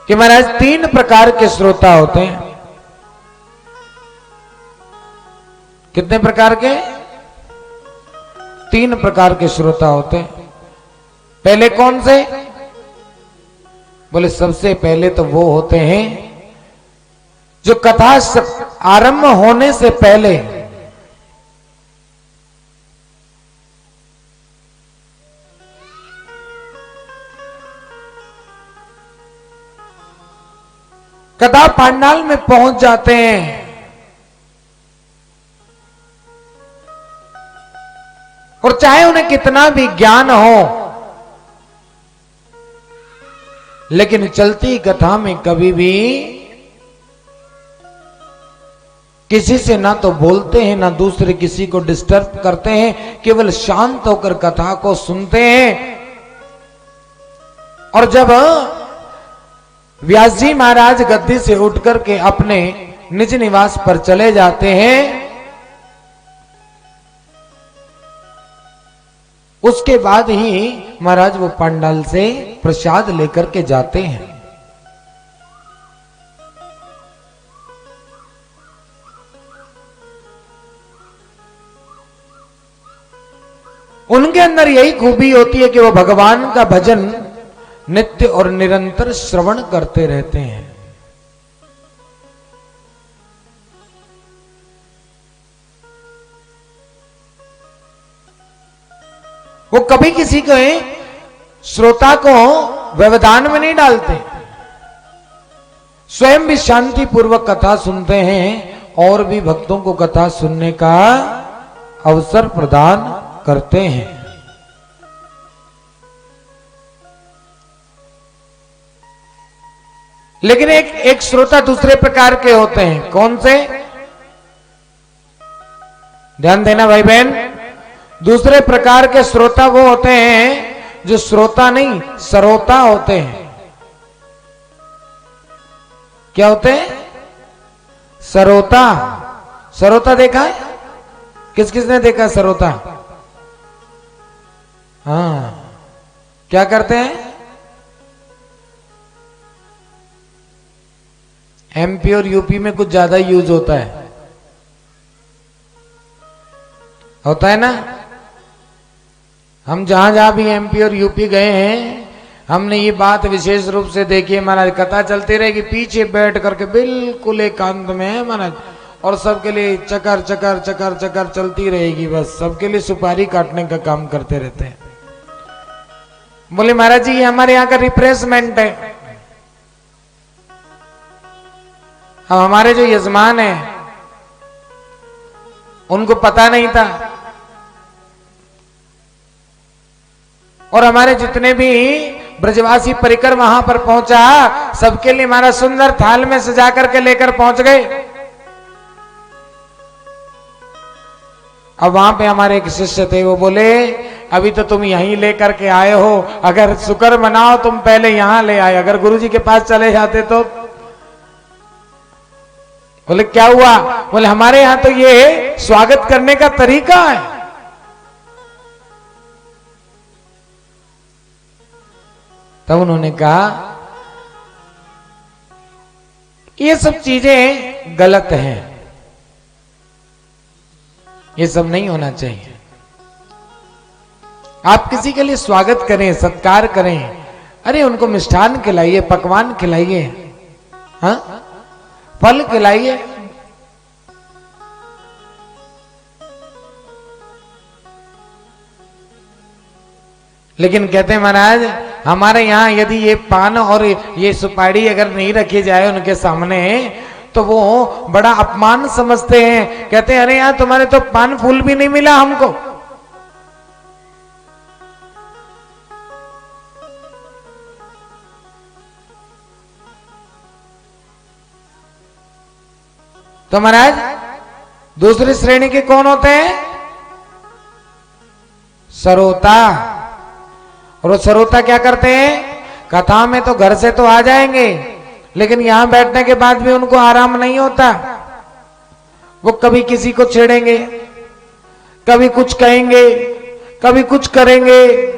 कि महाराज तीन प्रकार के श्रोता होते हैं। कितने प्रकार के? तीन प्रकार के श्रोता होते हैं। पहले कौन से? बोले सबसे पहले तो वो होते हैं जो कथा आरंभ होने से पहले कथा पांडाल में पहुंच जाते हैं और चाहे उन्हें कितना भी ज्ञान हो, लेकिन चलती कथा में कभी भी किसी से ना तो बोलते हैं ना दूसरे किसी को डिस्टर्ब करते हैं, केवल शांत होकर कथा को सुनते हैं। और जब व्यास जी महाराज गद्दी से उठकर के अपने निज निवास पर चले जाते हैं, उसके बाद ही महाराज वो पंडाल से प्रसाद लेकर के जाते हैं। उनके अंदर यही खूबी होती है कि वो भगवान का भजन नित्य और निरंतर श्रवण करते रहते हैं। वो कभी किसी के श्रोता को व्यवधान में नहीं डालते, स्वयं भी शांति पूर्वक कथा सुनते हैं और भी भक्तों को कथा सुनने का अवसर प्रदान करते हैं। लेकिन एक श्रोता दूसरे प्रकार के होते हैं। कौन से? ध्यान देना भाई बहन। दूसरे प्रकार के श्रोता वो होते हैं जो श्रोता नहीं सरोता होते हैं। क्या होते हैं? सरोता। सरोता देखा है? किस किसने देखा सरोता? हाँ, क्या करते हैं? एमपी और यूपी में कुछ ज्यादा यूज होता है ना। हम जहां जहां भी एमपी और यूपी गए हैं, हमने ये बात विशेष रूप से देखी है महाराज। कथा चलती रहेगी, पीछे बैठ करके बिल्कुल एकांत में है महाराज, और सबके लिए चकर चकर चकर चकर चलती रहेगी। बस सबके लिए सुपारी काटने का काम करते रहते हैं। बोले महाराज जी ये हमारे यहाँ का रिफ्रेशमेंट है। अब हमारे जो यजमान हैं उनको पता नहीं था, और हमारे जितने भी ब्रजवासी परिकर वहां पर पहुंचा, सबके लिए हमारा सुंदर थाल में सजा करके लेकर पहुंच गए। अब वहां पे हमारे एक शिष्य थे, वो बोले अभी तो तुम यहीं लेकर के आए हो, अगर शुक्र मनाओ तुम पहले यहां ले आए, अगर गुरुजी के पास चले जाते तो। बोले क्या हुआ? बोले हमारे यहां तो ये स्वागत करने का तरीका है। तब उन्होंने कहा ये सब चीजें गलत हैं, ये सब नहीं होना चाहिए। आप किसी के लिए स्वागत करें, सत्कार करें, अरे उनको मिष्ठान खिलाइए, पकवान खिलाइए, हाँ फल खिलाइए। लेकिन कहते हैं महाराज हमारे यहाँ यदि ये पान और ये सुपारी अगर नहीं रखी जाए उनके सामने तो वो बड़ा अपमान समझते हैं। कहते हैं अरे यार तुम्हारे तो पान फूल भी नहीं मिला हमको। तो महाराज दूसरी श्रेणी के कौन होते हैं? सरोता। और वो सरोता क्या करते हैं? कथा में तो घर से तो आ जाएंगे, लेकिन यहां बैठने के बाद भी उनको आराम नहीं होता। वो कभी किसी को छेड़ेंगे, कभी कुछ कहेंगे, कभी कुछ करेंगे।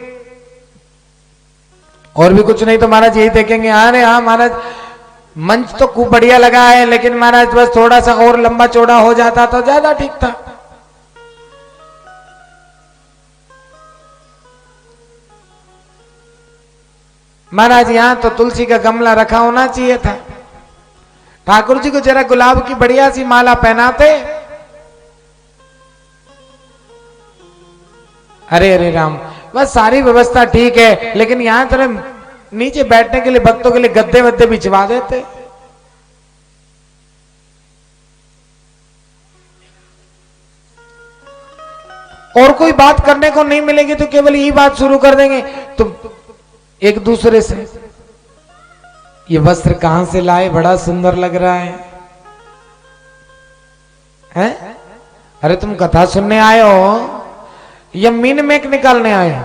और भी कुछ नहीं तो महाराज यही देखेंगे, अरे हाँ महाराज मंच तो खूब बढ़िया लगा है, लेकिन महाराज बस थोड़ा सा और लंबा चौड़ा हो जाता तो ज्यादा ठीक था। महाराज यहां तो तुलसी का गमला रखा होना चाहिए था, ठाकुर जी को जरा गुलाब की बढ़िया सी माला पहनाते। अरे अरे राम, बस सारी व्यवस्था ठीक है, लेकिन यहां तरह नीचे बैठने के लिए भक्तों के लिए गद्दे वद्दे बिछवा देते। और कोई बात करने को नहीं मिलेगी तो केवल यही बात शुरू कर देंगे तुम एक दूसरे से, ये वस्त्र कहां से लाए, बड़ा सुंदर लग रहा है, हैं? अरे तुम कथा सुनने आए हो या मीन मेक निकालने आए हो?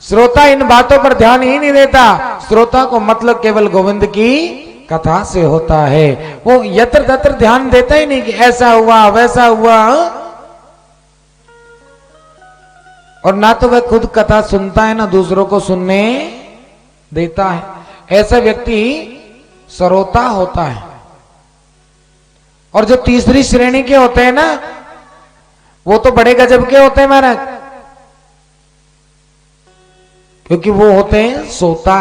श्रोता इन बातों पर ध्यान ही नहीं देता। श्रोता को मतलब केवल गोविंद की कथा से होता है, वो यत्र तत्र ध्यान देता ही नहीं कि ऐसा हुआ वैसा हुआ। और ना तो वह खुद कथा सुनता है ना दूसरों को सुनने देता है। ऐसा व्यक्ति श्रोता होता है। और जो तीसरी श्रेणी के होते हैं ना, वो तो बड़े गजब के होते हैं महाराज, क्योंकि वो होते हैं सोता।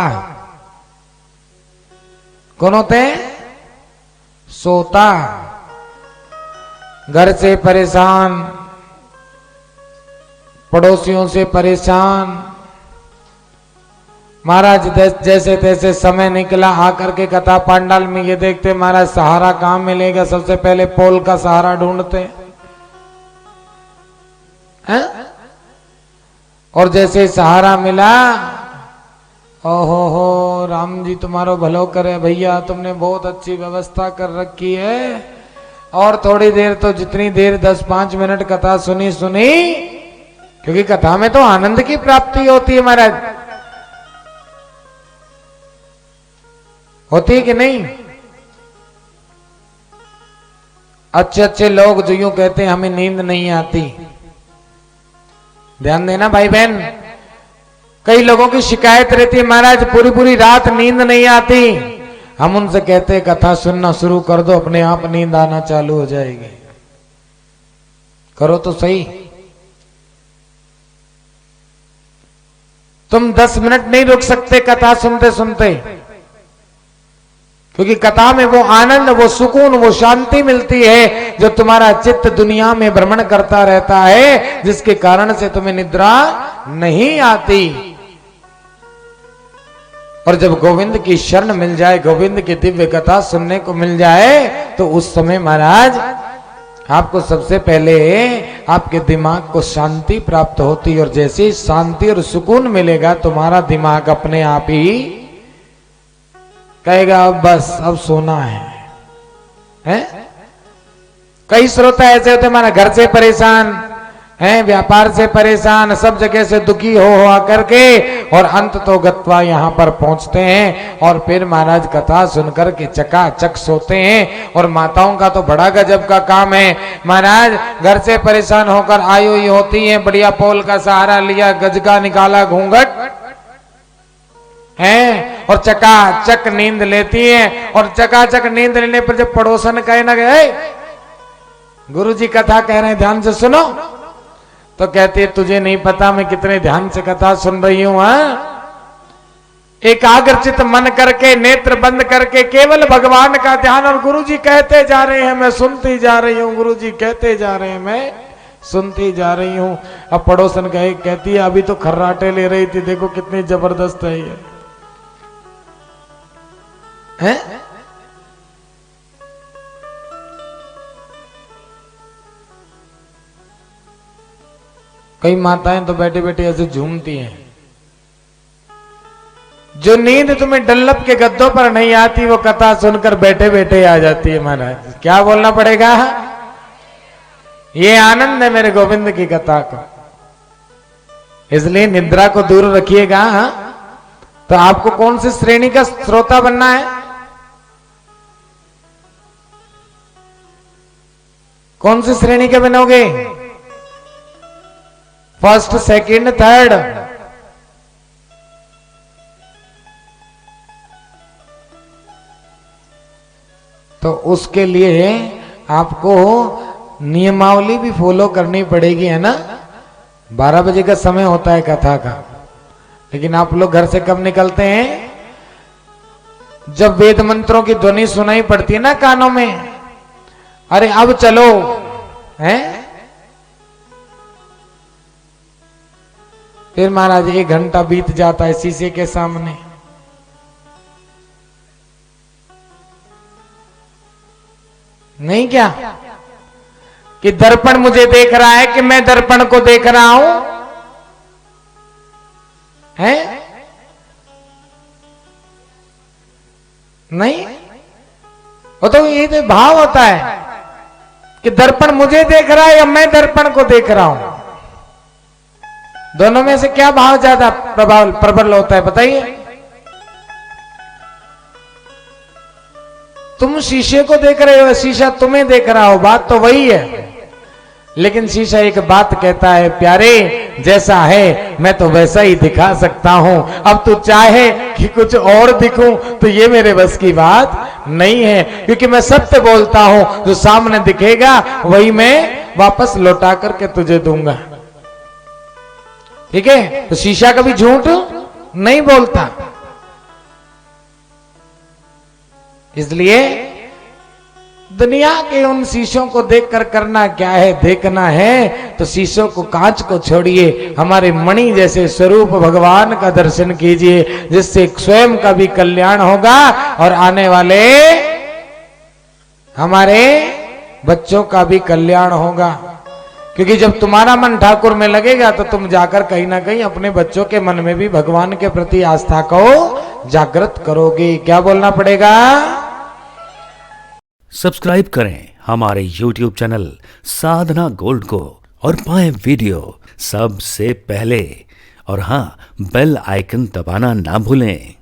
कौन होते हैं? सोता। घर से परेशान, पड़ोसियों से परेशान, महाराज जैसे तैसे समय निकला, आकर के कथा पांडाल में ये देखते महाराज सहारा कहां मिलेगा, सबसे पहले पोल का सहारा ढूंढते हैं। और जैसे सहारा मिला, ओहो हो राम जी तुम्हारो भलो करे भैया, तुमने बहुत अच्छी व्यवस्था कर रखी है। और थोड़ी देर तो जितनी देर 10-5 मिनट कथा सुनी, क्योंकि कथा में तो आनंद की प्राप्ति होती है महाराज, होती है कि नहीं? अच्छे अच्छे लोग जो यूं कहते हैं हमें नींद नहीं आती, ध्यान देना भाई बहन। कई लोगों की शिकायत रहती है महाराज पूरी पूरी रात नींद नहीं आती। हम उनसे कहते हैं कथा सुनना शुरू कर दो, अपने आप नींद आना चालू हो जाएगी। करो तो सही। तुम 10 मिनट नहीं रुक सकते कथा सुनते सुनते, क्योंकि कथा में वो आनंद, वो सुकून, वो शांति मिलती है जो तुम्हारा चित्त दुनिया में भ्रमण करता रहता है, जिसके कारण से तुम्हें निद्रा नहीं आती। और जब गोविंद की शरण मिल जाए, गोविंद की दिव्य कथा सुनने को मिल जाए, तो उस समय महाराज आपको सबसे पहले आपके दिमाग को शांति प्राप्त होती है। और जैसे ही शांति और सुकून मिलेगा, तुम्हारा दिमाग अपने आप ही कहेगा अब बस, अब सोना है? कई श्रोता ऐसे होते हमारा घर से परेशान हैं, व्यापार से परेशान, सब जगह से दुखी हो करके, और अंत तो गत्वा यहाँ पर पहुंचते हैं और फिर महाराज कथा सुनकर के चकाचक सोते हैं। और माताओं का तो बड़ा गजब का काम है महाराज, घर से परेशान होकर आई हुई होती हैं, बढ़िया पोल का सहारा लिया, गजका निकाला, घूंघट हैं, और चकाचक नींद लेती हैं। और चकाचक नींद लेने पर जब पड़ोसन कहे ना गए गुरुजी कथा कह रहे हैं ध्यान से सुनो, तो कहती है तुझे नहीं पता मैं कितने ध्यान से कथा सुन रही हूं। एकाग्रचित मन करके, नेत्र बंद करके, केवल भगवान का ध्यान। और गुरुजी कहते जा रहे हैं, मैं सुनती जा रही हूं, गुरुजी कहते जा रहे हैं, मैं सुनती जा रही हूं। अब पड़ोसन कहे, कहती है अभी तो खर्राटे ले रही थी, देखो कितनी जबरदस्त है ये, हैं? कई माताएं तो बैठे बैठे ऐसे झूमती हैं। जो नींद तुम्हें डल्लप के गद्दों पर नहीं आती, वो कथा सुनकर बैठे बैठे आ जाती है महाराज। क्या बोलना पड़ेगा? ये आनंद है मेरे गोविंद की कथा को। इसलिए निद्रा को दूर रखिएगा। तो आपको कौन सी श्रेणी का श्रोता बनना है? कौन सी श्रेणी के बनोगे? First, second, third? तो उसके लिए आपको नियमावली भी फॉलो करनी पड़ेगी, है ना। 12 बजे का समय होता है कथा का, लेकिन आप लोग घर से कब निकलते हैं? जब वेद मंत्रों की ध्वनि सुनाई पड़ती है ना कानों में, अरे अब चलो, हैं? फिर महाराज 1 घंटा बीत जाता है शीशे के सामने। नहीं क्या कि दर्पण मुझे देख रहा है कि मैं दर्पण को देख रहा हूं, है? नहीं, वो तो ये तो भाव होता है कि दर्पण मुझे देख रहा है या मैं दर्पण को देख रहा हूं। दोनों में से क्या भाव ज्यादा प्रबल होता है बताइए? तुम शीशे को देख रहे हो, शीशा तुम्हें देख रहा हो, बात तो वही है। लेकिन शीशा एक बात कहता है, प्यारे जैसा है मैं तो वैसा ही दिखा सकता हूं, अब तू चाहे कि कुछ और दिखूं तो ये मेरे बस की बात नहीं है, क्योंकि मैं सत्य बोलता हूं, जो सामने दिखेगा वही मैं वापस लौटा करके तुझे दूंगा। ठीक है, तो शीशा कभी झूठ नहीं बोलता। इसलिए दुनिया के उन शीशों को देखकर करना क्या है, देखना है तो शीशों को, कांच को छोड़िए, हमारे मणि जैसे स्वरूप भगवान का दर्शन कीजिए, जिससे स्वयं का भी कल्याण होगा और आने वाले हमारे बच्चों का भी कल्याण होगा। क्योंकि जब तुम्हारा मन ठाकुर में लगेगा तो तुम जाकर कहीं ना कहीं अपने बच्चों के मन में भी भगवान के प्रति आस्था को जागृत करोगे। क्या बोलना पड़ेगा? सब्सक्राइब करें हमारे YouTube चैनल साधना गोल्ड को और पाएं वीडियो सबसे पहले। और हाँ, बेल आइकन दबाना ना भूलें।